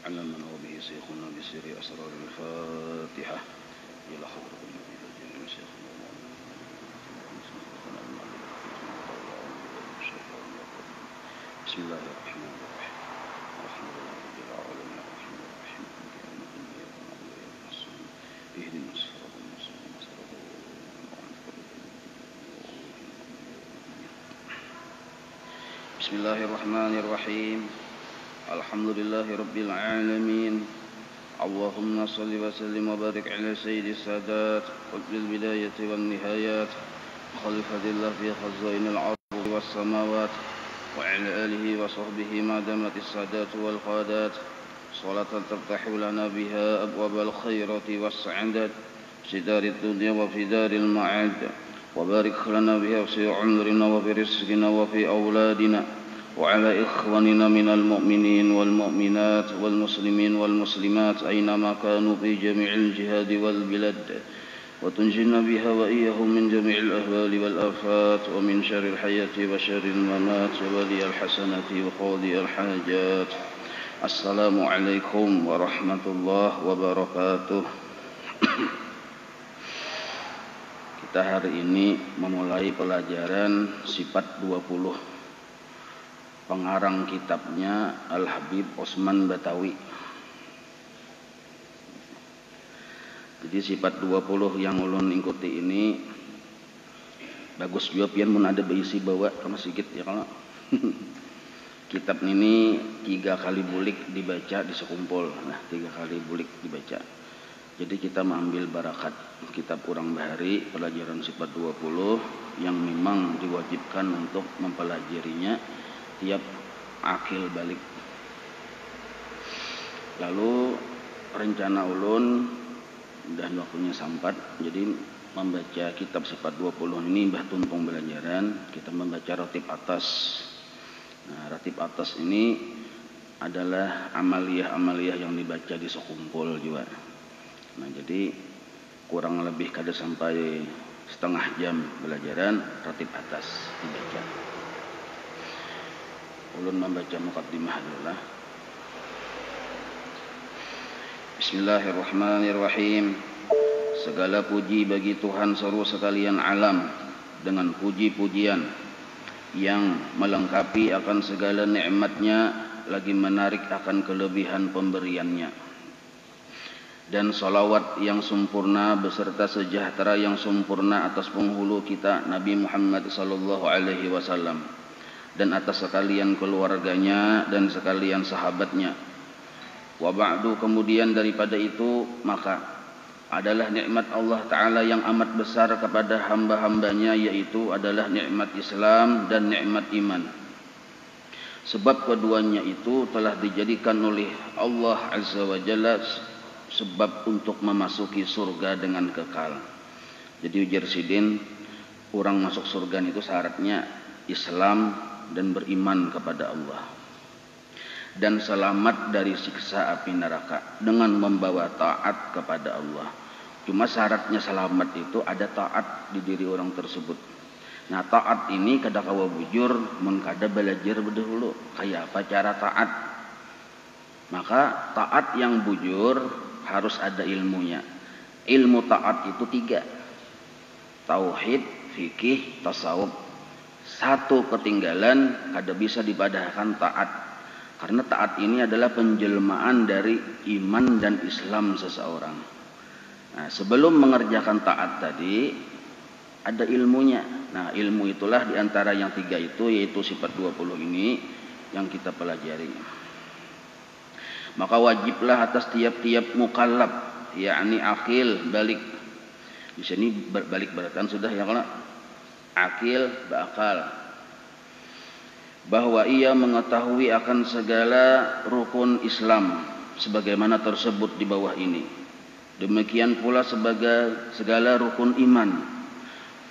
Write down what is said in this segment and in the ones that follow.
علمنا وبه شيخنا بسر أسرار الفاتحة إلى حضرة النبي الجليل شيخنا بسم الله الرحمن الرحيم الحمد لله رب العالمين الرحمن الرحيم مالك يوم الدين إياك نعبد وإياك نستعين اهدنا الصراط المستقيم صراط الذين أنعمت عليهم بسم الله الرحمن الرحيم الحمد لله رب العالمين اللهم صل وسلم وبارك على سيد السادات قطب البداية والنهايات خليفة الله في خزائن الأرض والسماوات وعلى آله وصحبه ما دامت السادات والقادات صلاة تفتح لنا بها أبواب الخيرات والسعادة في دار الدنيا وفي دار المعاد وبارك لنا بها في عمرنا وفي رزقنا وفي أولادنا وعلى إخواننا من المؤمنين والمؤمنات والمسلمين والمسلمات أينما كانوا في جميع الجهاد والبلاد وتنجينا بها وإياهم من جميع الأهوال والآفات ومن شر الحياة وشر الممات ولي الحسنة وقاضي الحاجات. Assalamualaikum warahmatullahi wabarakatuh. Kita hari ini memulai pelajaran sifat 20 pengarang kitabnya Al-Habib Osman Batawi. Jadi sifat 20 yang ulun ikuti ini bagus juga pian mun ada berisi bawa sama sedikit ya kalau kitab ini 3 kali bulik dibaca di sekumpul. Nah 3 kali bulik dibaca. Jadi kita mengambil barakat kitab Urang Bahari pelajaran sifat 20 yang memang diwajibkan untuk mempelajarinya tiap akil balik. Lalu rencana ulun udah waktunya sampat, jadi membaca kitab sifat 20 ini Mbah Tuntung belajaran, kita membaca ratib atas. Nah, ratib atas ini adalah amaliyah-amaliyah yang dibaca di sekumpul juga. Nah, jadi kurang lebih kada sampai setengah jam belajaran ratib atas dibaca. Ulun membaca muqaddimah dulu lah. Bismillahirrahmanirrahim. Segala puji bagi Tuhan seluruh sekalian alam dengan puji-pujian yang melengkapi akan segala nikmatnya lagi menarik akan kelebihan pemberiannya. Dan salawat yang sempurna beserta sejahtera yang sempurna atas penghulu kita Nabi Muhammad sallallahu alaihi wasallam dan atas sekalian keluarganya dan sekalian sahabatnya. Wa ba'du, kemudian daripada itu maka adalah nikmat Allah Ta'ala yang amat besar kepada hamba-hambanya, yaitu adalah nikmat Islam dan nikmat iman. Sebab keduanya itu telah dijadikan oleh Allah Azza wa Jalla sebab untuk memasuki surga dengan kekal. Jadi ujar sidin, orang masuk surga itu syaratnya Islam dan beriman kepada Allah dan selamat dari siksa api neraka dengan membawa taat kepada Allah. Cuma syaratnya selamat itu ada taat di diri orang tersebut. Nah taat ini kada kawa bujur mun kada belajar berdahulu kayak apa cara taat. Maka taat yang bujur harus ada ilmunya. Ilmu taat itu 3, tauhid, fikih, tasawuf. Satu ketinggalan kada bisa dipadahkan taat, karena taat ini adalah penjelmaan dari iman dan Islam seseorang. Nah, sebelum mengerjakan taat tadi ada ilmunya. Nah ilmu itulah diantara yang 3 itu, yaitu sifat 20 ini yang kita pelajari. Maka wajiblah atas tiap-tiap mukallaf, yakni akil balik. Di sini balik beratan sudah ya kalau akil berakal, bahwa ia mengetahui akan segala rukun Islam sebagaimana tersebut di bawah ini. Demikian pula sebagai segala rukun iman.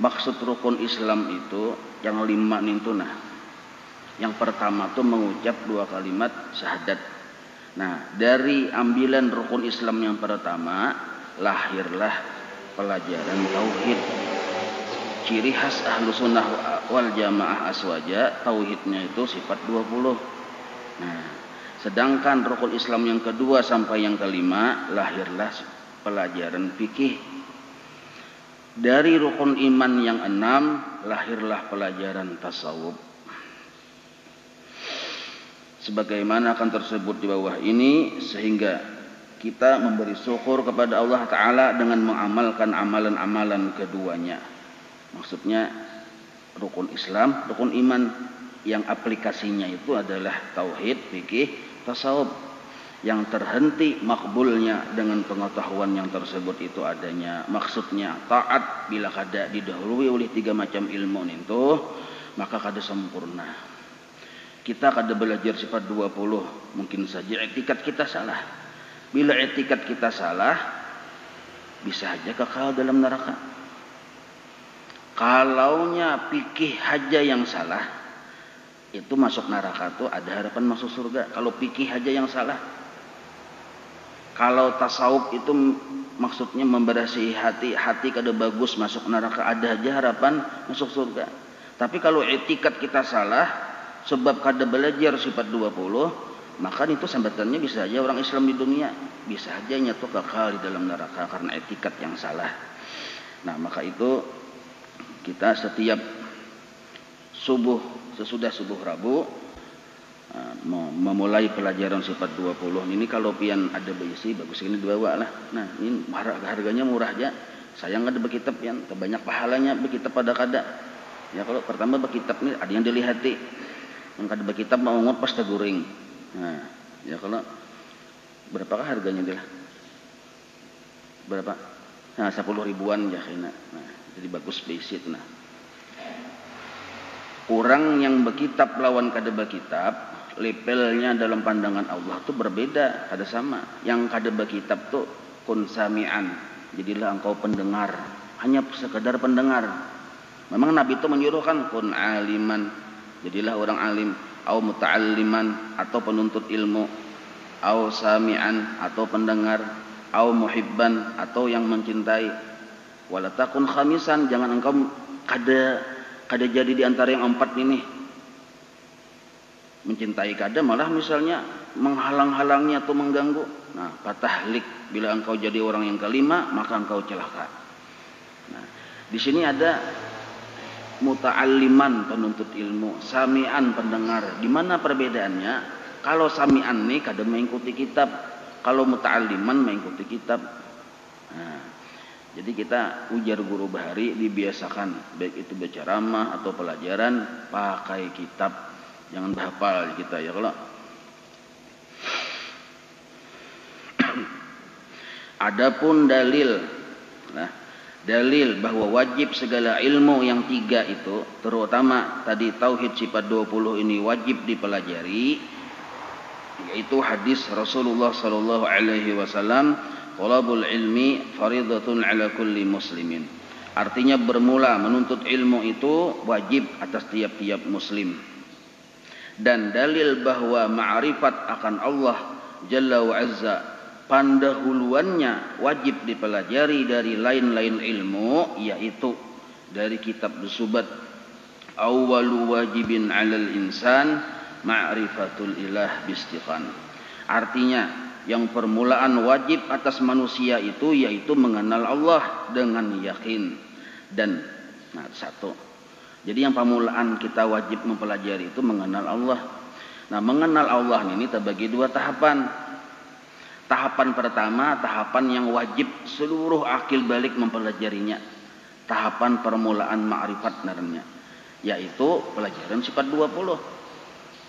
Maksud rukun Islam itu yang 5 nintuna. Yang pertama itu mengucap 2 kalimat syahadat. Nah dari ambilan rukun Islam yang pertama lahirlah pelajaran tauhid. Ciri khas ahlu sunnah wal jamaah aswaja, tauhidnya itu sifat 20. Nah Sedangkan rukun Islam yang kedua sampai yang kelima, lahirlah pelajaran fikih. Dari rukun iman yang 6, lahirlah pelajaran tasawuf. Sebagaimana akan tersebut di bawah ini, sehingga kita memberi syukur kepada Allah Ta'ala dengan mengamalkan amalan-amalan keduanya. Maksudnya rukun Islam, rukun iman yang aplikasinya itu adalah tauhid, fikih, tasawuf. Yang terhenti makbulnya dengan pengetahuan yang tersebut itu adanya. Maksudnya taat bila kada didahului oleh 3 macam ilmu itu, maka kada sempurna. Kita kada belajar sifat 20, mungkin saja etikat kita salah. Bila etikat kita salah, bisa saja kekal dalam neraka. Kalaunya fikih haja yang salah, itu masuk neraka tuh ada harapan masuk surga. Kalau fikih haja yang salah. Kalau tasawuf itu maksudnya memberasihi hati, hati kada bagus masuk neraka, ada aja harapan masuk surga. Tapi kalau etikat kita salah, sebab kada belajar sifat 20, maka itu sambatannya bisa aja orang Islam di dunia, bisa aja nyatu kekal di dalam neraka karena etikat yang salah. Nah, maka itu kita setiap subuh, sesudah subuh Rabu, memulai pelajaran sifat 20 ini. Kalau pian ada berisi bagus ini dibawa lah. Nah, ini harganya murah aja. Sayang ada berkitab pian, banyak pahalanya berkitab pada kada. Ya kalau pertama berkitab ini ada yang dilihati. Yang kada berkitab mau ngot pas teguring. Nah, ya kalau berapakah harganya dia? Berapa? Nah, 10 ribuan ya kena. Nah, jadi bagus berisi itu nah. Orang yang berkitab lawan kada berkitab, levelnya dalam pandangan Allah tuh berbeda, kada sama. Yang kada berkitab tuh kun sami'an, jadilah engkau pendengar, hanya sekedar pendengar. Memang Nabi itu menyuruhkan kun aliman, jadilah orang alim, au muta'alliman atau penuntut ilmu, au sami'an atau pendengar, au muhibban atau yang mencintai. Wala takun khamisan, jangan engkau kada jadi di antara yang 4 ini. Mencintai kada malah misalnya menghalang-halangnya atau mengganggu. Nah, patahlik, bila engkau jadi orang yang kelima maka engkau celaka. Nah, di sini ada muta'alliman penuntut ilmu, sami'an pendengar. Di mana perbedaannya? Kalau sami'an nih kada mengikuti kitab, kalau muta'alliman mengikuti kitab. Nah, jadi kita ujar guru bahari dibiasakan baik itu berceramah atau pelajaran pakai kitab. Jangan berhafal kita ya kalau. Adapun dalil, nah, dalil bahwa wajib segala ilmu yang 3 itu, terutama tadi tauhid sifat 20 ini wajib dipelajari, yaitu hadis Rasulullah sallallahu alaihi wasallam, "Thalabul ilmi faridatun ala kulli muslimin." Artinya bermula menuntut ilmu itu wajib atas tiap-tiap muslim. Dan dalil bahwa ma'rifat akan Allah Jalla wa Azza pendahuluannya wajib dipelajari dari lain-lain ilmu, yaitu dari kitab Subat, awwalu wajibin 'alal insan ma'rifatul ilah bistiqan. Artinya yang permulaan wajib atas manusia itu yaitu mengenal Allah dengan yakin. Dan nah, satu, jadi yang permulaan kita wajib mempelajari itu mengenal Allah. Nah, mengenal Allah ini terbagi 2 tahapan. Tahapan pertama, tahapan yang wajib seluruh akil balik mempelajarinya. Tahapan permulaan ma'rifat namanya, yaitu pelajaran sifat 20.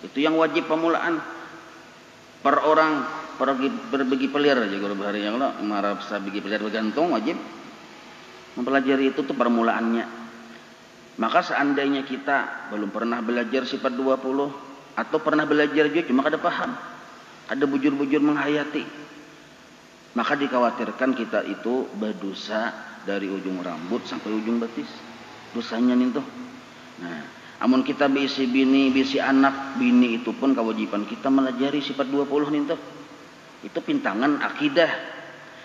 Itu yang wajib permulaan. Per orang berbagi pelir aja guru bahari yang lo marah bagi pelir bergantung wajib mempelajari itu tuh permulaannya. Maka seandainya kita belum pernah belajar sifat 20 atau pernah belajar juga cuma kada paham, ada bujur-bujur menghayati, maka dikhawatirkan kita itu berdosa dari ujung rambut sampai ujung betis. Dosanya nih tuh. Nah, amun kita bisi bini, bisi anak, bini itu pun kewajiban kita melajari sifat 20 nih tuh. Itu pintangan akidah.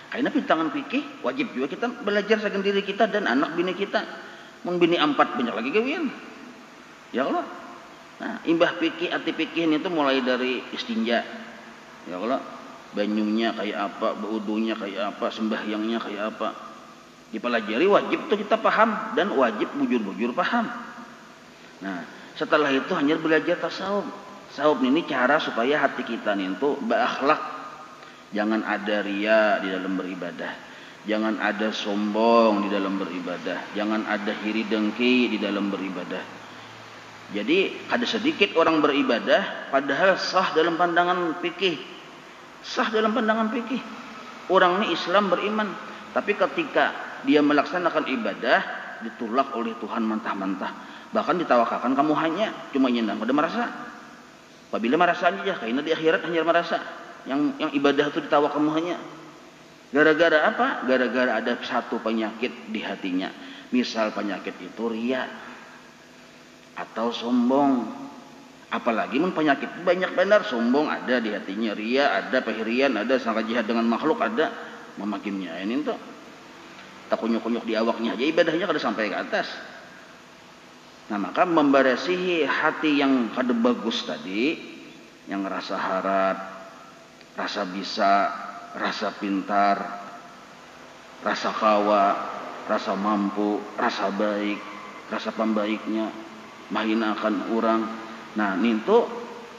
Karena pintangan fikih wajib juga kita belajar sendiri kita dan anak bini kita. Mun bini 4 banyak lagi kawian. Ya Allah. Nah, imbah fikih, arti fikih itu mulai dari istinja. Ya kalau banyunya kayak apa, wudunya kayak apa, sembahyangnya kayak apa, dipelajari, wajib tuh kita paham dan wajib bujur-bujur paham. Nah, setelah itu hanya belajar tasawuf. Tasawuf ini cara supaya hati kita nih itu berakhlak. Jangan ada ria di dalam beribadah. Jangan ada sombong di dalam beribadah. Jangan ada iri dengki di dalam beribadah. Jadi ada sedikit orang beribadah padahal sah dalam pandangan fikih. Sah dalam pandangan fikih. Orang ini Islam beriman, tapi ketika dia melaksanakan ibadah ditolak oleh Tuhan mentah-mentah. Bahkan ditawakalkan kamu hanya cuma nyendang pada merasa. Apabila merasa aja karena di akhirat hanya merasa. Yang ibadah itu ditawak kamu hanya. Gara-gara apa? Gara-gara ada satu penyakit di hatinya. Misal penyakit itu ria atau sombong. Apalagi penyakit banyak benar, sombong ada di hatinya, ria ada, pehirian ada, sangka jihad dengan makhluk ada, memakimnya ini tuh. Tak kunyuk-kunyuk di awaknya aja ibadahnya kada sampai ke atas. Nah, maka memberesihi hati yang kada bagus tadi, yang rasa harap, rasa bisa, rasa pintar, rasa kawa, rasa mampu, rasa baik, rasa pembaiknya, mahinakan orang. Nah, itu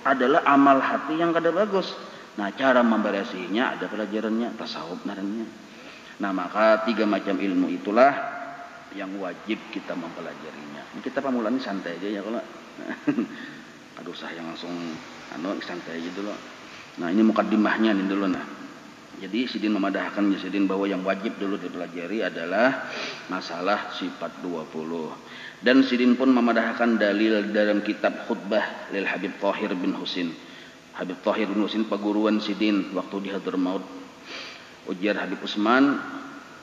adalah amal hati yang kada bagus. Nah, cara memberesihinya ada pelajarannya, tasawuf namanya. Nah, maka 3 macam ilmu itulah yang wajib kita mempelajarinya. Ini kita pamulan ini santai aja ya kalau. Aduh, usah yang langsung santai aja dulu. Nah, ini mukaddimahnya nih dulu nah. Jadi Sidin memadahkan Sidin bahwa yang wajib dulu dipelajari adalah masalah sifat 20. Dan Sidin pun memadahkan dalil dalam kitab khutbah lil Habib Thahir bin Husin. Habib Thahir bin Husin paguruan Sidin waktu di Hadramaut. Ujar Habib Usman,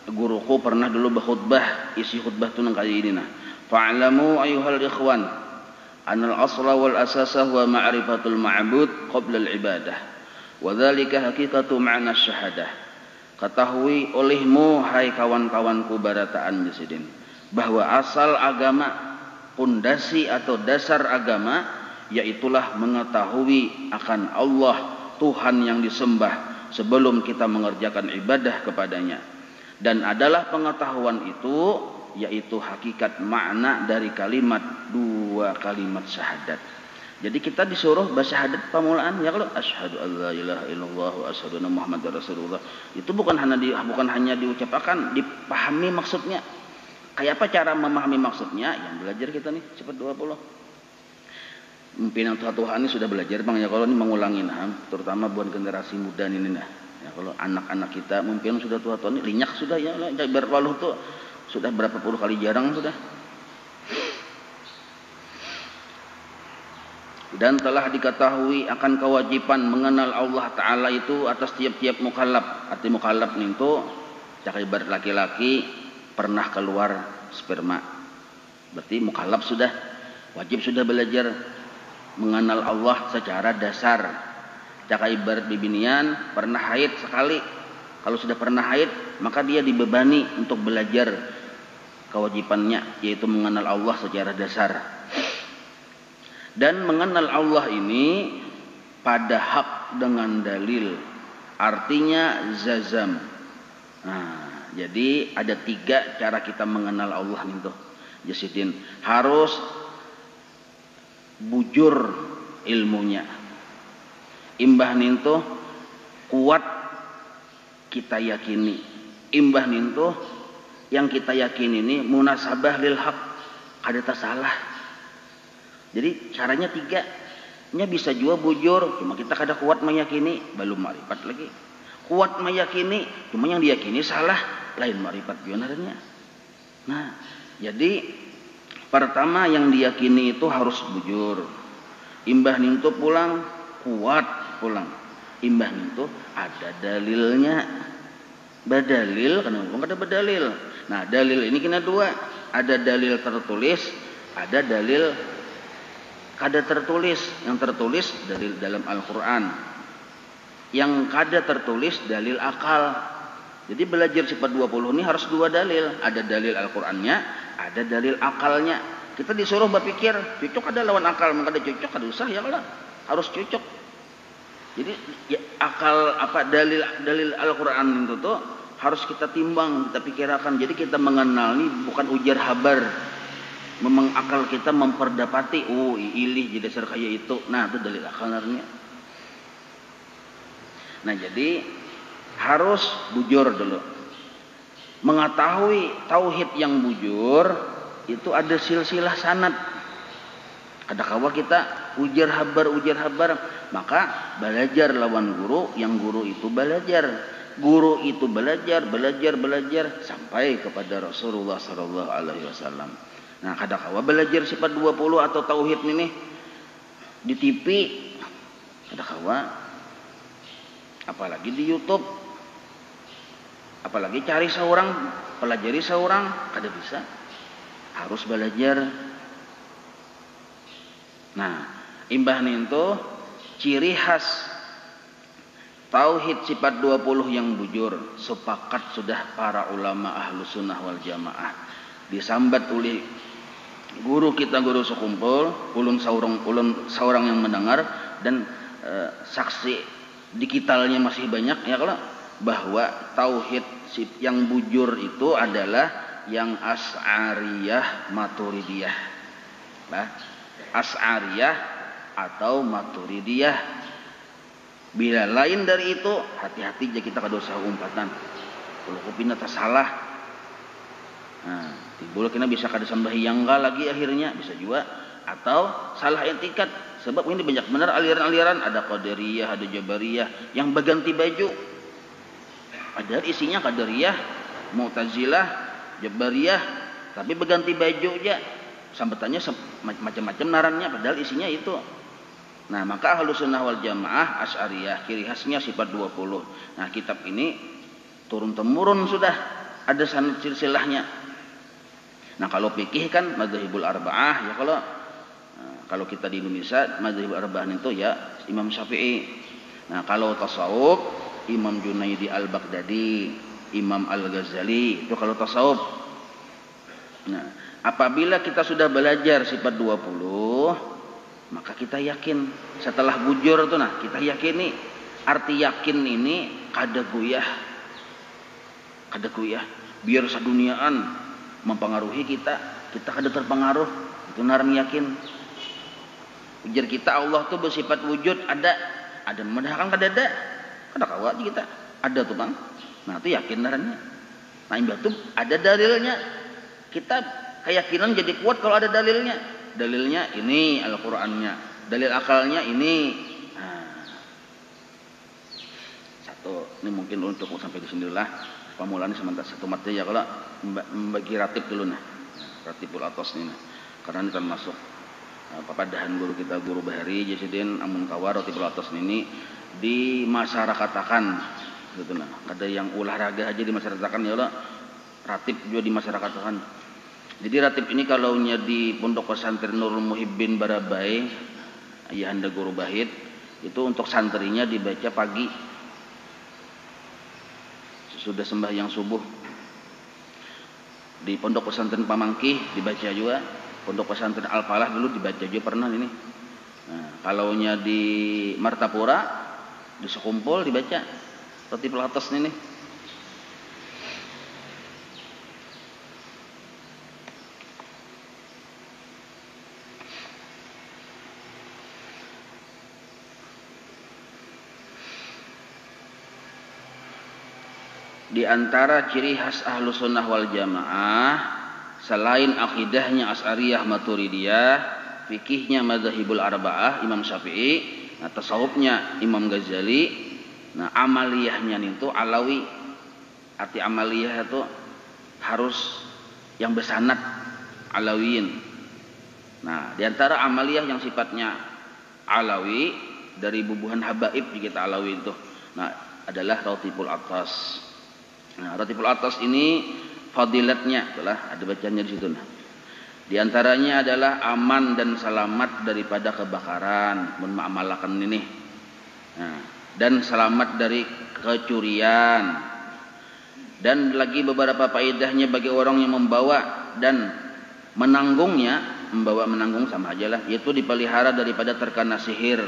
guruku pernah dulu berkhutbah, isi khutbah tu nang kali ini nah. Fa'lamu ayuhal ikhwan, anal asla wal asasa huwa ma'rifatul ma'bud qabla al-ibadah. Wa dzalika haqiqatu ma'na syahadah. Ketahui olehmu hai kawan-kawanku barataan Sidin, bahwa asal agama, pondasi atau dasar agama, yaitulah mengetahui akan Allah Tuhan yang disembah sebelum kita mengerjakan ibadah kepadanya. Dan adalah pengetahuan itu yaitu hakikat makna dari kalimat 2 kalimat syahadat. Jadi kita disuruh bersyahadat pamulaan ya kalau asyhadu alla ilaha illallah wa asyhadu anna muhammadar rasulullah. Itu bukan hanya diucapkan, dipahami maksudnya. Kayak apa cara memahami maksudnya? Yang belajar kita nih cepat 20. Pimpinan tua-tua ini sudah belajar Bang ya kalau ini mengulangi nah, terutama buat generasi muda ini nah. Ya kalau anak-anak kita mungkin sudah tua-tua ini linyak sudah ya, berwaluh tuh sudah berapa puluh kali jarang sudah. Dan telah diketahui akan kewajiban mengenal Allah Ta'ala itu atas tiap-tiap mukallaf. Arti mukallaf itu cak ibarat laki-laki pernah keluar sperma. Berarti mukallaf sudah, wajib sudah belajar mengenal Allah secara dasar. Cak ibarat bibinian pernah haid sekali. Kalau sudah pernah haid, maka dia dibebani untuk belajar kewajibannya, yaitu mengenal Allah secara dasar. Dan mengenal Allah ini pada hak dengan dalil, artinya zazam. Nah, jadi ada 3 cara kita mengenal Allah itu. Jasidin harus bujur ilmunya. Imbah ninto kuat kita yakini. Imbah ninto yang kita yakini ini munasabah lil haq, ada tak salah. Jadi caranya 3. Nya bisa juga bujur, cuma kita kada kuat meyakini, belum marifat lagi. Kuat meyakini, cuma yang diyakini salah, lain marifat benarnya. Nah, jadi pertama yang diyakini itu harus bujur. Imbah nintu pulang kuat pulang. Imbah nintu ada dalilnya. Badalil kan ada badalil. Nah, dalil ini kena 2. Ada dalil tertulis, ada dalil kada tertulis. Yang tertulis dalil dalam Al-Qur'an. Yang kada tertulis dalil akal. Jadi belajar sifat 20 ini harus 2 dalil. Ada dalil Al-Qur'annya, ada dalil akalnya. Kita disuruh berpikir, cocok ada lawan akal, maka ada cocok, ada usah ya kalau harus cocok. Jadi ya, akal apa dalil Al-Qur'an itu tuh harus kita timbang, kita pikirkan. Jadi kita mengenal ini bukan ujar habar. Memang akal kita memperdapati, oh ilih jadi dasar kayak itu. Nah, itu dalil akalnya. Nah, jadi harus bujur dulu. Mengetahui tauhid yang bujur itu ada silsilah sanad. Kadang-kala kita ujar habar, maka belajar lawan guru, yang guru itu belajar. Guru itu belajar sampai kepada Rasulullah sallallahu alaihi wasallam. Nah, kadang-kala belajar sifat 20 atau tauhid ini di TV, kadang-kala apalagi di YouTube, apalagi cari seorang, pelajari seorang, kada bisa. Harus belajar. Nah, imbah itu ciri khas tauhid sifat 20 yang bujur, sepakat sudah para ulama ahlu sunnah wal jamaah. Disambat oleh guru kita, guru sekumpul, ulun saurang yang mendengar, dan saksi digitalnya masih banyak ya, kalau bahwa tauhid yang bujur itu adalah yang Asy'ariyah Maturidiyah. Nah, Asy'ariyah atau Maturidiyah. Bila lain dari itu, hati-hati aja kita kada usah umpatan. Kalau kupina tak salah. Nah, timbul kena bisa kada sembahyang lagi akhirnya, bisa juga, atau salah etikat. Sebab ini banyak benar aliran-aliran, ada Qadariyah, ada Jabariyah yang berganti baju. Padahal isinya Qadariyah, Mu'tazilah, Jabariyah, tapi berganti baju aja. Sambatannya macam-macam narannya, padahal isinya itu. Nah, maka Ahlus Sunnah wal Jamaah Asy'ariyah ciri khasnya sifat 20. Nah, kitab ini turun temurun sudah ada sanad silsilahnya. Nah, kalau fikih kan madzhabul arba'ah ya, kalau kita di Indonesia madzhabul arba'ah itu ya Imam Syafi'i. Nah, kalau tasawuf Imam Junaidi Al-Baghdadi, Imam Al-Ghazali, itu kalau tasawuf. Nah, apabila kita sudah belajar sifat 20, maka kita yakin setelah bujur itu, nah kita yakini. Arti yakin ini kada goyah, biar seduniaan mempengaruhi kita kada terpengaruh, itu naran yakin. Ujar kita Allah tuh bersifat wujud, ada memudahkan kada kawat kita ada tuh bang. Nah, itu yakin narannya. Nah, imbah tuh ada dalilnya, kita keyakinan jadi kuat kalau ada dalilnya. Dalilnya ini Al-Qur'annya, dalil akalnya ini. Nah, satu ini mungkin untuk sampai di sinilah pemulaan sementara satu materi ya, kalau membagi ratib dulu nah. Ratibul atas ini nah. Karena ini termasuk papadahan guru kita, guru Bahari Jasidin amun kawar ratibul atas ini di masyarakatakan gitu nah. Ada yang olahraga aja di masyarakatakan ya, Allah ratib juga di masyarakatakan. Jadi ratib ini kalau di Pondok Pesantren Nurul Muhibbin Barabai, ayahanda guru Bahid, itu untuk santrinya dibaca pagi sesudah sembahyang subuh. Di Pondok Pesantren Pamangkih dibaca juga, Pondok Pesantren Al-Falah dulu dibaca juga pernah ini. Nah, kalau di Martapura di Sekumpul dibaca ratib atas ini. Di antara ciri khas Ahlus Sunnah wal Jamaah, selain akidahnya Asy'ariyah Maturidiyah, fikihnya madzhabul arba'ah Imam Syafi'i, nah tasawufnya Imam Ghazali, nah amaliyahnya itu Alawi. Arti amaliyah itu harus yang bersanad Alawiyin. Nah, di antara amaliyah yang sifatnya Alawi dari bubuhan habaib kita Alawi itu, nah adalah Ratibul Atas. Nah, Ratibul Atas ini fadilatnya adalah ada bacanya di situ. Nah, di antaranya adalah aman dan selamat daripada kebakaran, mengamalkan ini. Nah, dan selamat dari kecurian. Dan lagi beberapa faedahnya bagi orang yang membawa dan menanggungnya, menanggung sama aja lah, yaitu dipelihara daripada terkena sihir.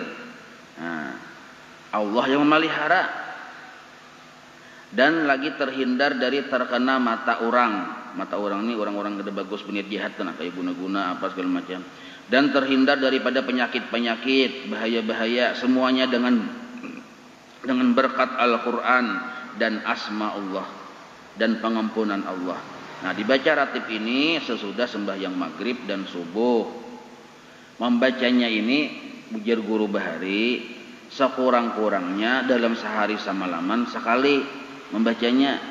Nah, Allah yang memelihara. Dan lagi terhindar dari terkena mata orang. Mata orang ini orang-orang gede bagus berniat jahat kan, kayak guna-guna apa segala macam. Dan terhindar daripada penyakit-penyakit, bahaya-bahaya, semuanya dengan berkat Al-Quran dan asma Allah dan pengampunan Allah. Nah, dibaca ratib ini sesudah sembahyang maghrib dan subuh. Membacanya ini ujar guru Bahari sekurang-kurangnya dalam sehari semalaman sekali membacanya.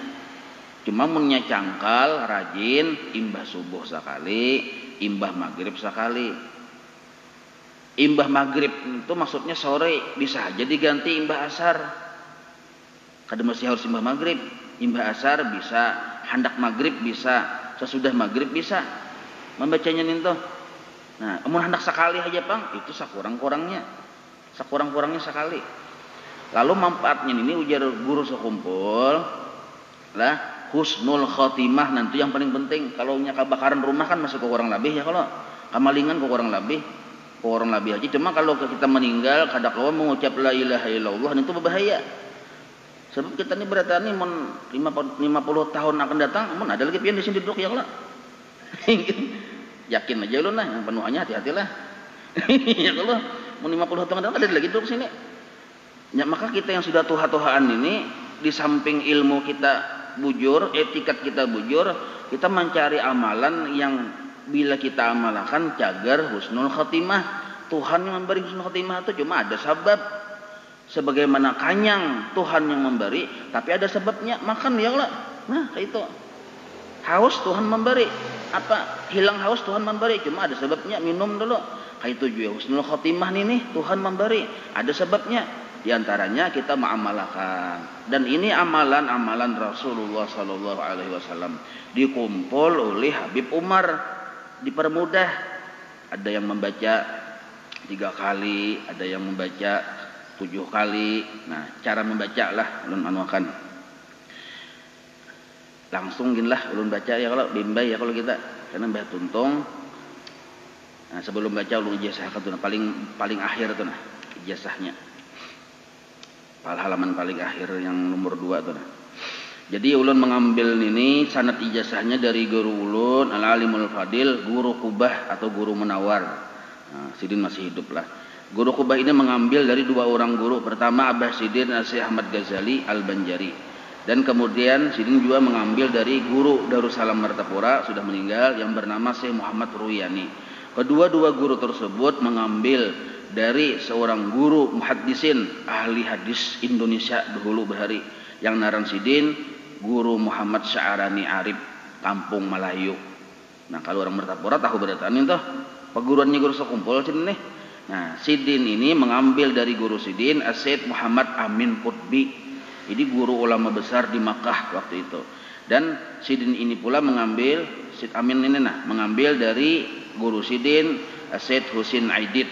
Cuma munnya cangkal rajin imbah subuh sekali, imbah maghrib sekali. Imbah maghrib itu maksudnya sore, bisa aja diganti imbah asar. Kada mesti harus imbah maghrib, imbah asar bisa, hendak maghrib bisa, sesudah maghrib bisa membacanya ninto. Nah, amun hendak sekali aja Pang, itu sekurang-kurangnya sekali. Lalu manfaatnya ini ujar guru sekumpul lah husnul khotimah, nanti yang paling penting. Kalau nya kebakaran rumah kan masih kurang lebih ya, kalau kamalingan kurang lebih aja. Cuma kalau kita meninggal kada kawa mengucap la ilaha illallah, itu berbahaya. Sebab kita ini berarti ini 50 tahun akan datang, mun ada lagi pian di sini duduk ya kalau. Yakin aja lu nah, yang penuhannya hati-hatilah. Ya kalau mun 50 tahun datang ada lagi duduk sini. Ya, maka kita yang sudah tuha-tuhaan ini di samping ilmu kita bujur, etikat kita bujur, kita mencari amalan yang bila kita amalkan cagar husnul khotimah. Tuhan yang memberi husnul khotimah itu cuma ada sebab. Sebagaimana kanyang Tuhan yang memberi, tapi ada sebabnya. Makan ya Allah. Nah, kayak itu. Haus Tuhan memberi. Apa? Hilang haus Tuhan memberi, cuma ada sebabnya. Minum dulu. Kayak itu juga husnul khotimah nih Tuhan memberi. Ada sebabnya. Di antaranya kita mengamalkan. Dan ini amalan-amalan Rasulullah sallallahu alaihi wasallam dikumpul oleh Habib Umar, dipermudah. Ada yang membaca 3 kali, ada yang membaca 7 kali. Nah, cara membaca lah ulun anuakan. Langsung ginlah ulun baca ya kalau bimbay ya kalau kita, karena Mbah Tuntung. Nah, sebelum baca ulun ijazahkan tuh, paling akhir tuh nah, ijazahnya. Halaman paling akhir yang nomor 2 tuh nah. Jadi ulun mengambil ini sanad ijazahnya dari guru ulun Al-Alimul Fadil, Guru Kubah atau Guru Munawar. Nah, Sidin masih hidup lah. Guru Kubah ini mengambil dari 2 orang guru. Pertama Abah Sidin Syekh Ahmad Ghazali Al-Banjari. Dan kemudian Sidin juga mengambil dari guru Darussalam Martapura sudah meninggal yang bernama Syekh Muhammad Ruyani. Kedua-dua guru tersebut mengambil dari seorang guru muhaddisin ahli hadis Indonesia dahulu Bahari yang naran Sidin, Guru Muhammad Sya'arani Arif, Kampung Melayu. Nah, kalau orang Martapura tahu beratan itu perguruannya guru sekumpul sini nih. Nah, Sidin ini mengambil dari guru Sidin Syekh Muhammad Amin Qutbi. Ini guru ulama besar di Makkah waktu itu. Dan Sidin ini pula mengambil Syekh Amin ini mengambil dari guru Sidin Syekh Husin Aidid.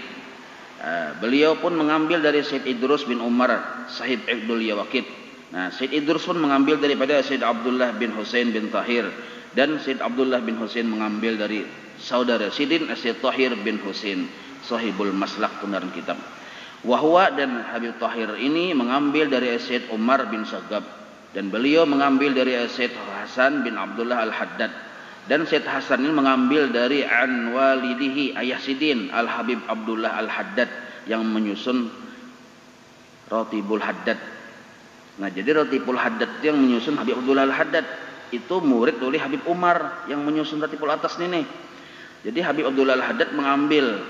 Beliau pun mengambil dari Syekh Idrus bin Umar Sahib Abdul Yawakid. Nah, Syekh Idrus pun mengambil daripada Syekh Abdullah bin Husain bin Tahir, dan Syekh Abdullah bin Husain mengambil dari saudara Sidin Syekh Tahir bin Husain Sahibul Maslak tunaran kitab. Wahwa dan Habib Tahir ini mengambil dari Syekh Umar bin Sagab, dan beliau mengambil dari Syekh Hasan bin Abdullah Al-Haddad, dan Syekh Hasan ini mengambil dari an walidihi ayah Sidin Al-Habib Abdullah Al-Haddad yang menyusun Ratibul Haddad. Nah, jadi Ratibul Haddad yang menyusun Habib Abdullah Al-Haddad itu murid oleh Habib Umar yang menyusun Ratibul Atas ini. Jadi Habib Abdullah Al-Haddad mengambil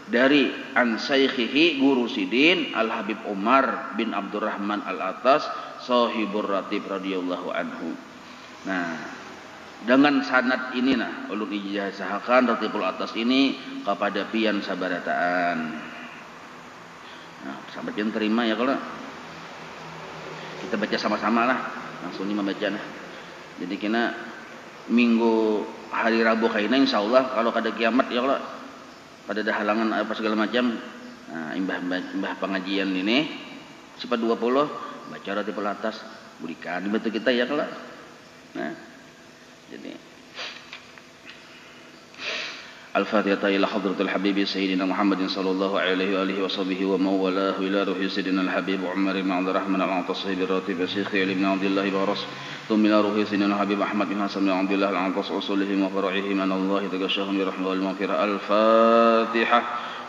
dari an Saykhihi Guru Sidin Al-Habib Umar bin Abdurrahman Al-Atas Sahibur Ratib radhiyallahu anhu. Nah, dengan sanad ini ulun ijazahkan Ratibul Atas ini kepada pian sabarataan. Nah, sahabat yang terima ya kalau kita baca sama-sama lah, langsung ini membaca nah. Jadi kena minggu hari Rabu kaina insyaallah kalau kada kiamat ya kalau pada ada halangan apa segala macam, nah, imbah pengajian ini sifat 20 baca Ratibul Atas berikan dibantu kita ya kalau. Nah, jadi الفاتحة إلى حضرة الحبيب سيدنا محمد صلى الله عليه وآله وصحبه ومن والاه إلى روح سيدنا الحبيب عمر بن عبد الرحمن العنطسي بالراتب شيخ علي بن عبد الله بارس ثم إلى روح سيدنا الحبيب أحمد بن حسن بن عبد الله العنطس أصولهم وفرعهم أن الله تغشاهم برحمة والمغفرة. الفاتحة.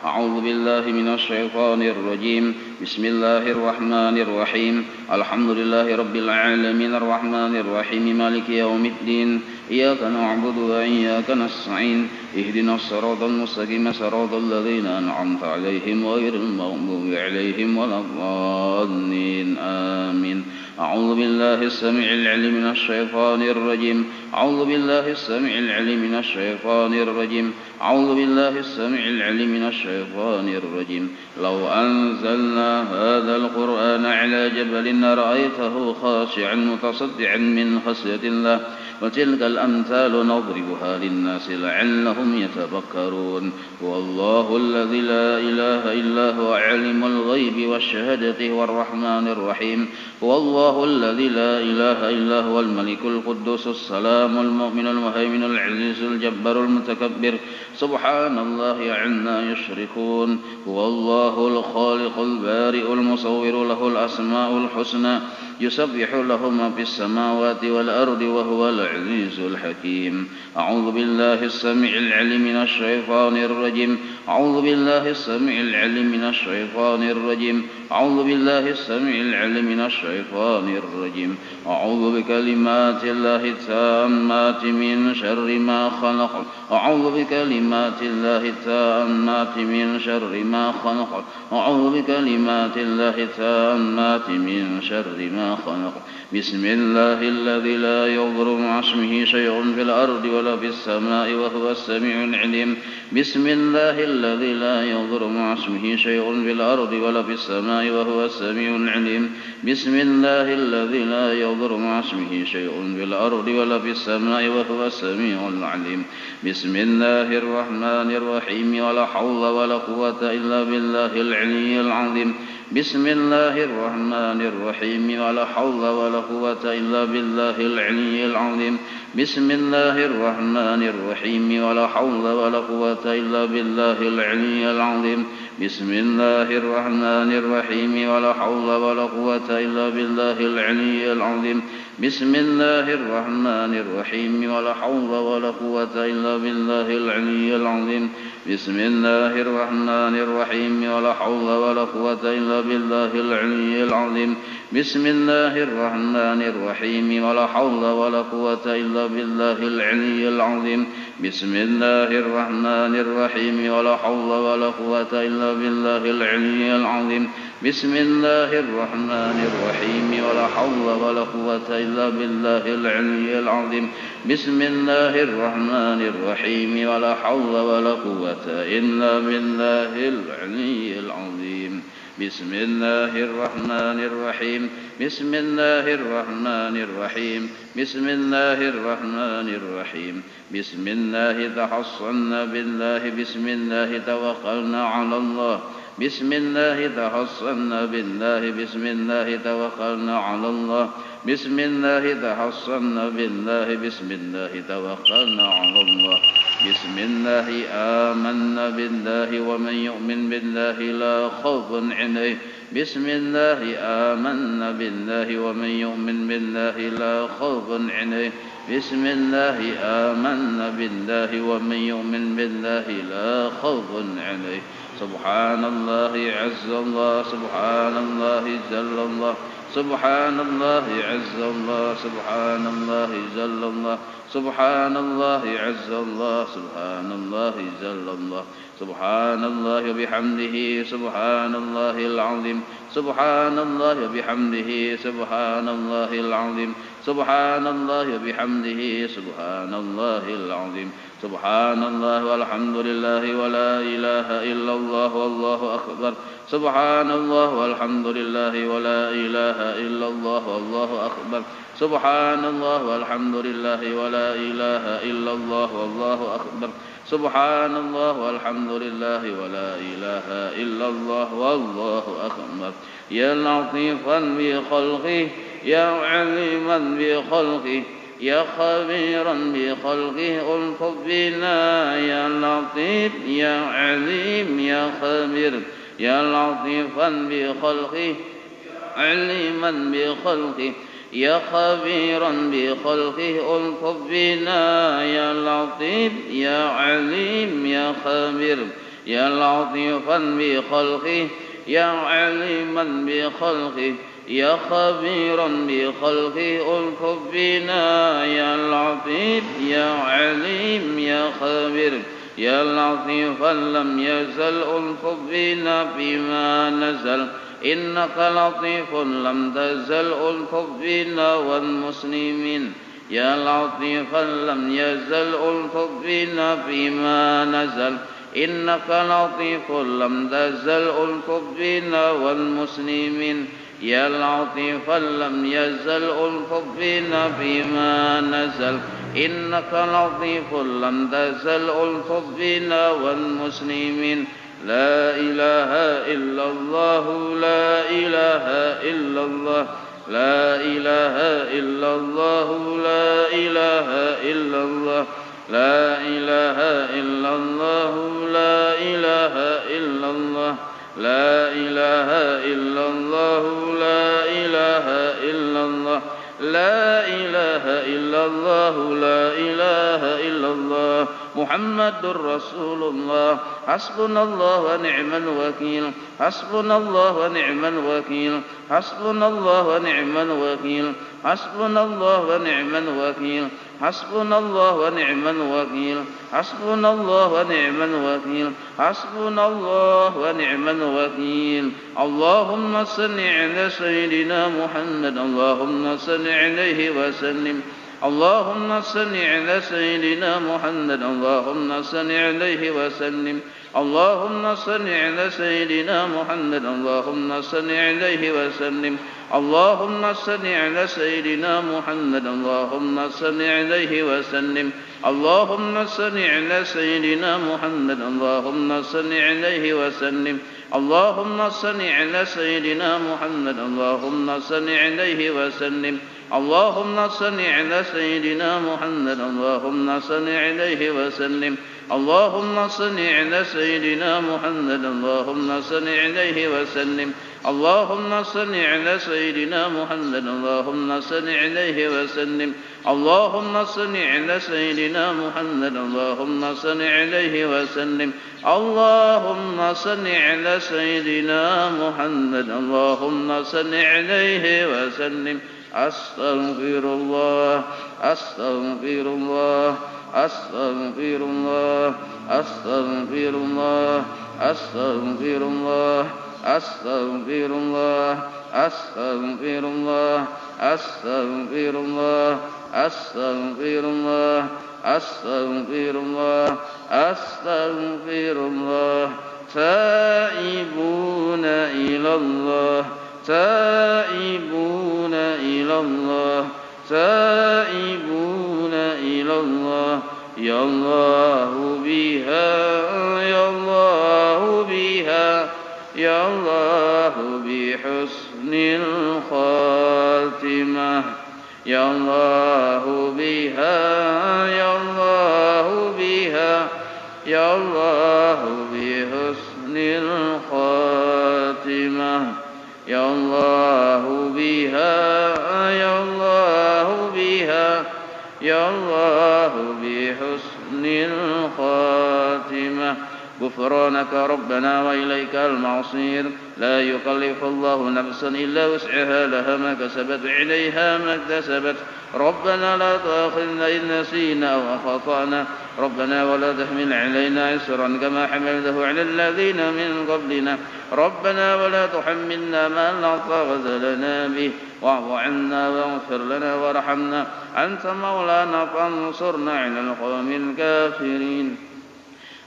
أعوذ بالله من الشيطان الرجيم. بسم الله الرحمن الرحيم. الحمد لله رب العالمين الرحمن الرحيم مالك يوم الدين إياك نعبد وإياك نستعين اهدنا الصراط المستقيم صراط الذين أنعمت عليهم غير المغضوب عليهم ولا الضالين آمين. أعوذ بالله السميع العليم من الشيطان الرجيم. أعوذ بالله السميع العليم من الشيطان الرجيم. أعوذ بالله السميع العليم من الشيطان الرجيم. لو أنزلنا هذا القرآن على جبل لرأيته خاشعا متصدعا من خشية الله وتلك الأمثال نضربها للناس لعلهم يتفكرون. هو الله الذي لا إله إلا هو عالم الغيب والشهادة هو الرحمن الرحيم. هو الله الذي لا إله إلا هو الملك القدوس السلام المؤمن المهيمن العزيز الجبار المتكبر سبحان الله عما يشركون. هو الله الخالق البارئ المصور له الأسماء الحسنى يسبح له ما في السماوات والأرض وهو العزيز الحكيم. أعوذ بالله السميع العليم من الشيطان الرجيم. أعوذ بالله السميع العليم من الشيطان الرجيم. أعوذ بالله السميع العليم من الشيطان الرجيم. أعوذ بكلمات الله التامات من شر ما خلق. أعوذ بكلمات الله التامات من شر ما خلق. أعوذ بكلمات الله التامات من شر ما خلق. بسم الله الذي لا يضر مع اسمه شيء في الأرض ولا في السماء وهو السميع العليم. بسم الله الذي لا يضر مع اسمه شيء في الأرض ولا في السماء وهو السميع العليم. بسم الله الذي لا يضر مع اسمه شيء في الأرض ولا في السماء وهو السميع العليم. بسم الله الرحمن الرحيم. ولا حول ولا قوة إلا بالله العلي العظيم. بسم الله الرحمن الرحيم. ولا حول ولا قوة إلا بالله العلي العظيم. بسم الله الرحمن الرحيم. ولا حول ولا قوة إلا بالله العلي العظيم. بسم الله الرحمن الرحيم. ولا حول ولا قوة إلا بالله العلي العظيم. بسم الله الرحمن الرحيم. ولا حول ولا قوة إلا بالله العلي العظيم. بسم الله الرحمن الرحيم. ولا حول ولا قوة إلا بالله العلي العظيم. بسم الله الرحمن الرحيم. ولا حول ولا قوة إلا بالله العلي العظيم. بسم الله الرحمن الرحيم. ولا حول ولا قوة إلا بالله العلي العظيم. بسم الله الرحمن الرحيم. ولا حول ولا قوة إلا بالله العلي العظيم. بسم الله الرحمن الرحيم. ولا حول ولا قوة إلا بالله العلي العظيم. بسم الله الرحمن الرحيم. بسم الله الرحمن الرحيم. بسم الله الرحمن الرحيم. بسم الله تحصنا بالله. بسم الله توكلنا على الله. بسم الله تحصنا بالله. بسم الله توكلنا على الله. بسم الله تحصنا بالله. بسم الله توكلنا على الله. بسم الله آمنا بالله ومن يؤمن بالله لا خوف عليه. بسم الله آمنا بالله ومن يؤمن بالله لا خوف عليه. بسم الله آمنا بالله ومن يؤمن بالله لا خوف عليه. سبحان الله عز الله. سبحان الله جل الله. سبحان الله عز الله. سبحان الله جل الله. سبحان الله عز الله. سبحان الله جل الله. سبحان الله وبحمده سبحان الله العظيم. سبحان الله وبحمده سبحان الله العظيم. سبحان الله وبحمده سبحان الله العظيم. سبحان الله والحمد لله ولا إله إلا الله والله أكبر. سبحان الله والحمد لله ولا إله إلا الله والله أكبر. سبحان الله والحمد لله ولا إله إلا الله والله أكبر. سبحان الله والحمد لله ولا إله إلا الله والله أكبر. يا لطيفا بخلقه يا عليما بخلقه يا خبيرا بخلقه ألطف بنا يا لطيف يا عليم يا خبير يا لطيفا بخلقه عليما بخلقه يا خبيرا بخلقه ألطف بنا يا لطيف يا عليم يا خبير يا لطيفا بخلقه يا عليما بخلقه يا خبيرا بخلقه ألطف بنا يا لطيف يا عليم يا خبير يا لطيفا لم يزل ألطف بنا فيما نزل إنك لطيف لم تزل ألطف بنا والمسلمين يا لطيفا لم يزل ألطف بنا فيما نزل إنك لطيف لم تزل ألطف بنا والمسلمين يا لطيفا لم يزل ألطف بنا فيما نزل إنك لطيف لم تزل ألطف بنا والمسلمين لا إله إلا الله لا إله إلا الله لا إله إلا الله لا إله إلا الله لا إله إلا الله لا إله إلا الله لا إله إلا الله لا إله إلا الله لا إله إلا الله لا إله إلا الله محمد رسول الله حسبنا الله ونعم الوكيل حسبنا الله ونعم الوكيل حسبنا الله ونعم الوكيل حسبنا الله ونعم الوكيل حسبنا الله ونعم الوكيل حسبنا الله ونعم الوكيل حسبنا الله ونعم الوكيل اللهم صل على سيدنا محمد اللهم صل عليه وسلم اللهم صل على سيدنا محمد اللهم صل عليه وسلم اللهم صل على سيدنا محمد اللهم صل عليه وسلم اللهم صل على سيدنا محمد اللهم صل عليه وسلم اللهم صل على سيدنا محمد اللهم صل عليه وسلم اللهم صل على سيدنا محمد اللهم صل عليه وسلم اللهم صل على سيدنا محمد اللهم صل عليه وسلم اللهم صل على سيدنا محمد اللهم صل عليه وسلم اللهم صل على سيدنا محمد اللهم صل عليه وسلم اللهم صل على سيدنا محمد اللهم صل عليه وسلم اللهم صل على سيدنا محمد اللهم صل عليه وسلم أستغفر الله أستغفر الله أستغفر الله أستغفر الله أستغفر الله أستغفر الله أستغفر الله أستغفر الله أستغفر الله أستغفر الله أستغفر الله تائبون إلى الله تائبون إلى الله تائبون إلى الله يا الله بها يا الله بها يا الله بحسن الخاتمة يا الله بها يا الله بها يا الله بحسن الخاتمة يا الله بها يا الله بها يا الله بحسن الخاتمة غفرانك ربنا وإليك المصير لا يكلف الله نفسا إلا وسعها لها ما كسبت وعليها ما اكتسبت ربنا لا تؤاخذنا إن نسينا أو أخطأنا ربنا ولا تحمل علينا إصرا كما حملته على الذين من قبلنا ربنا ولا تحملنا ما لا طاقة لنا به واعف عنا واغفر لنا وارحمنا أنت مولانا فانصرنا على القوم الكافرين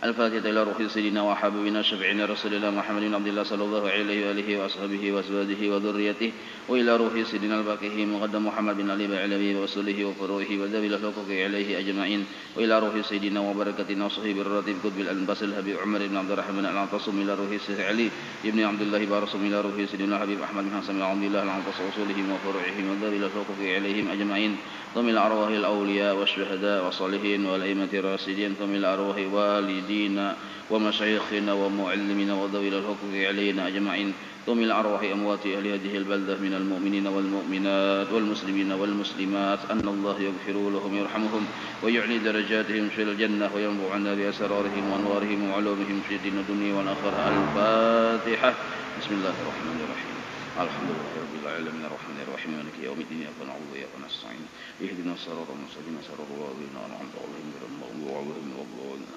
الفاتحة إلى روح سيدنا وحبيبنا شفيعنا رسول الله محمد بن عبد الله صلى الله عليه وآله وأصحابه وأزواجه وذريته وإلى روح سيدنا الباقي مقدم محمد بن علي بعلمه وصله وفروعه وذوي الحقوق عليه أجمعين وإلى روح سيدنا وبركتنا وصحيب الراتب قطب الأنباس الحبيب عمر بن عبد الرحمن العطاصم إلى روح سيدنا علي بن عبد الله بارسم إلى روح سيدنا حبيب أحمد بن حسن بن عبد الله العطاص وصوله وفروعهم وذوي الحقوق عليهم أجمعين ثم إلى أرواح الأولياء والشهداء والصالحين والأئمة الراشدين ثم إلى أرواح والدينا ومشايخنا ومعلمنا وذوي الحقوق علينا أجمعين ثم إلى أرواح أموات أهل هذه البلدة من المؤمنين والمؤمنات والمسلمين والمسلمات أن الله يغفر لهم ويرحمهم ويعلي درجاتهم في الجنة وينفعنا بأسرارهم وأنوارهم وعلومهم في الدين الدنيا والآخرة. الفاتحة. بسم الله الرحمن الرحيم. الحمد لله رب العالمين الرحمن الرحيم مالك يوم الدين إياك نعبد وإياك نستعين اهدنا الصراط المستقيم صراط الذين أنعمت عليهم غير المغضوب عليهم ولا الضالين.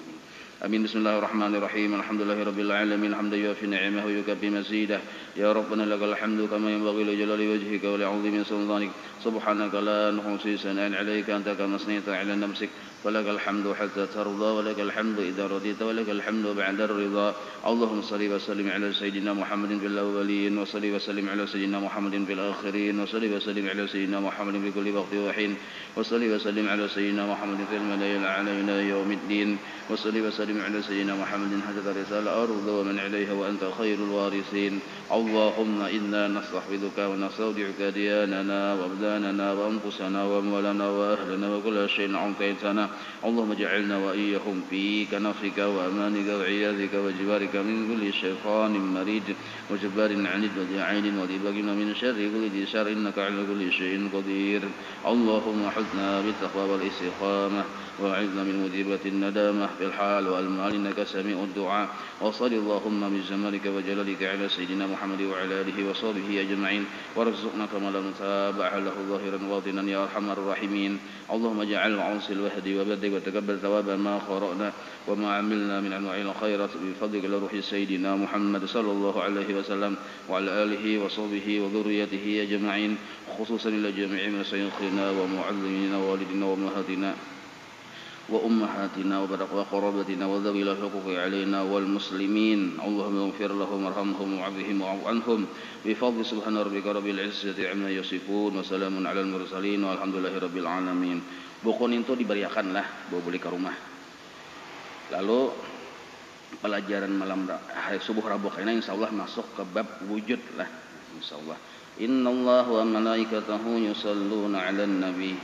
آمين. بسم الله الرحمن الرحيم. الحمد لله رب العالمين حمدا يوافي نعمه ويكفي مزيده. يا ربنا لك الحمد كما ينبغي لجلال وجهك ولعظيم سلطانك. سبحانك لا نحصي ثناء عليك أنت كما أثنيت على نفسك فلك الحمد حتى ترضى ولك الحمد إذا رضيت ولك الحمد بعد الرضا. اللهم صل وسلم على سيدنا محمد في الأولين وصل وسلم على سيدنا محمد في الآخرين وصل وسلم على سيدنا محمد في كل وقت وحين وصل وسلم على سيدنا محمد في الملأ الأعلى إلى يوم الدين وصل وسلم على سيدنا محمد حتى ترث الأرض ومن عليها وأنت خير الوارثين. اللهم إنا نستحفظك ونستودعك دياننا وأبداننا وأنفسنا وأموالنا وأهلنا وكل شيء أعطيتنا. اللهم اجعلنا وإياهم في كنفك وأمانك وعياذك وجوارك من كل شيطان مريد وجبار عنيد ودعين وذباقنا من شر كل ذي شر إنك على كل شيء قدير. اللهم حثنا بالتقوى والاستقامة وأعذنا من مذيبة الندامة في الحال والمال إنك سميع الدعاء. وصل اللهم بجمالك وجلالك على سيدنا محمد وعلى آله وصحبه أجمعين وارزقنا كما لا نتابع له ظاهرا باطنا يا أرحم الراحمين. اللهم اجعل عوص الوهد وبدك وتقبل ثواب ما قرأنا وما عملنا من أنواع الخيرات بفضلك لروح سيدنا محمد صلى الله عليه وسلم وعلى آله وصحبه وذريته أجمعين خصوصا إلى جميع مشايخنا ومعلمينا ووالدنا وأمهاتنا وقرابتنا وذوي الحقوق علينا والمسلمين. اللهم اغفر لهم وارحمهم وعافهم واعف عنهم بفضل سبحان ربك رب العزة عما يصفون وسلام على المرسلين والحمد لله رب العالمين. Buku itu diberiakanlah, bawa beli ke rumah. Lalu pelajaran malam subuh Rabu ini insyaallah masuk ke bab wujud lah insyaallah. Innallaha wa malaikatahu yusalluna 'alan nabi.